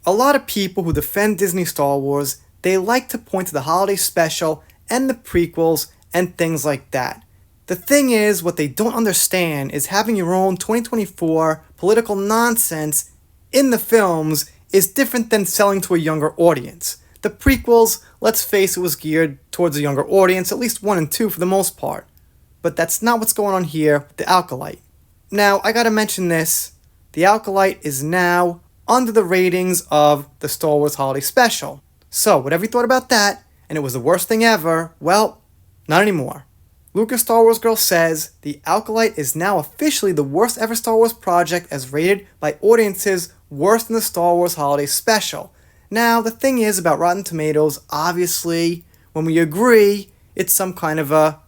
A lot of people who defend Disney Star Wars, they like to point to the holiday special and the prequels and things like that. The thing is, what they don't understand is having your own 2024 political nonsense in the films is different than selling to a younger audience. The prequels, let's face it, was geared towards a younger audience, at least 1 and 2 for the most part. But that's not what's going on here with the Acolyte. Now, I gotta mention this. The Acolyte is now under the ratings of the Star Wars Holiday Special. So, whatever you thought about that, and it was the worst thing ever, well, not anymore. Lucas Star Wars Girl says the Acolyte is now officially the worst ever Star Wars project as rated by audiences worse than the Star Wars Holiday Special. Now, the thing is about Rotten Tomatoes, obviously, when we agree, it's some kind of a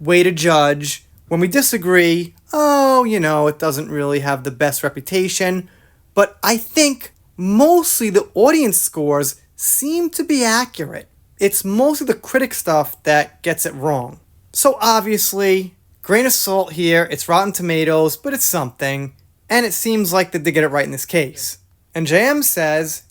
way to judge. When we disagree, it doesn't really have the best reputation. But I think mostly the audience scores seem to be accurate. It's mostly the critic stuff that gets it wrong. So obviously, grain of salt here, it's Rotten Tomatoes, but it's something. And it seems like they did get it right in this case. And JM says,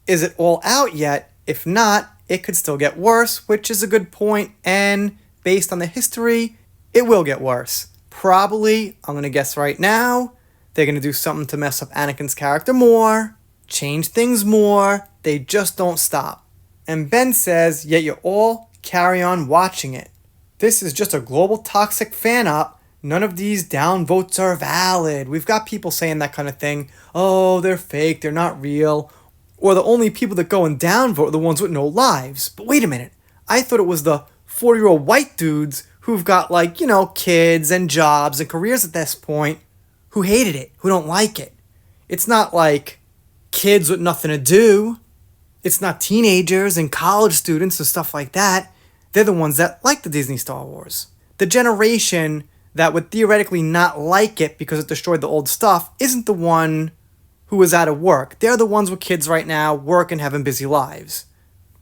is it all out yet? If not, it could still get worse, which is a good point, and based on the history, it will get worse. Probably, I'm gonna guess right now, they're gonna do something to mess up Anakin's character more, change things more, they just don't stop. And Ben says, yet you all carry on watching it. This is just a global toxic fan op. None of these downvotes are valid. We've got people saying that kind of thing. Oh, they're fake, they're not real. Or the only people that go and downvote are the ones with no lives. But wait a minute. I thought it was the 40-year-old white dudes who've got kids and jobs and careers at this point who hated it, who don't like it. It's not like kids with nothing to do. It's not teenagers and college students and stuff like that. They're the ones that like the Disney Star Wars. The generation that would theoretically not like it because it destroyed the old stuff isn't the one who is out of work. They're the ones with kids right now, work and having busy lives.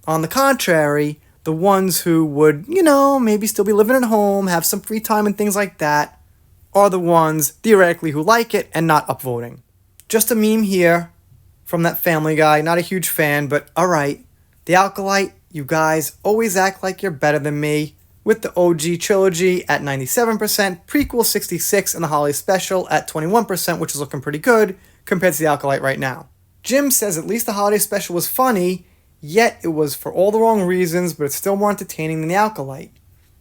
On the contrary, the ones who would, maybe still be living at home, have some free time and things like that, are the ones, theoretically, who like it and not upvoting. Just a meme here from that Family Guy. Not a huge fan, but alright. The Acolyte, you guys always act like you're better than me. With the OG trilogy at 97%, prequel 66%, and the holiday special at 21%, which is looking pretty good compared to the Acolyte right now. Jim says at least the holiday special was funny, yet it was for all the wrong reasons, but it's still more entertaining than the Acolyte.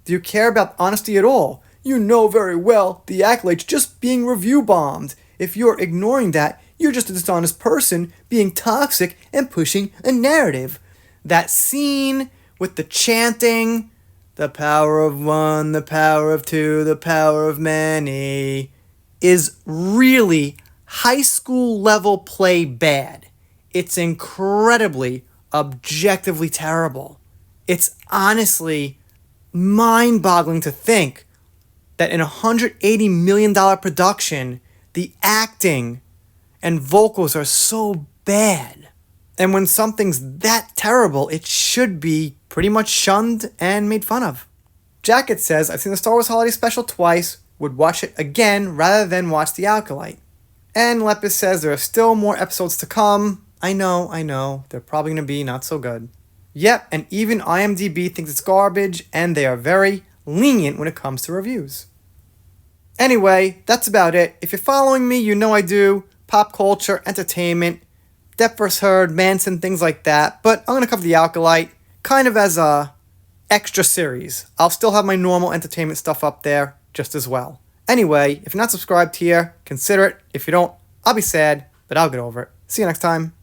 Do you care about honesty at all? You know very well the Acolyte's just being review bombed. If you're ignoring that, you're just a dishonest person being toxic and pushing a narrative. That scene with the chanting, the power of one, the power of two, the power of many, is really high school level play bad. It's incredibly, objectively terrible. It's honestly mind-boggling to think that in a $180 million production, the acting and vocals are so bad. And when something's that terrible, it should be pretty much shunned and made fun of. Jacket says, I've seen the Star Wars Holiday Special twice, would watch it again rather than watch The Acolyte. And Lepis says there are still more episodes to come. I know, they're probably going to be not so good. Yep, and even IMDb thinks it's garbage, and they are very lenient when it comes to reviews. Anyway, that's about it. If you're following me, you know I do pop culture, entertainment, Depp vs. Heard, Manson, things like that. But I'm going to cover The Acolyte kind of as a extra series. I'll still have my normal entertainment stuff up there just as well. Anyway, if you're not subscribed here, consider it. If you don't, I'll be sad, but I'll get over it. See you next time.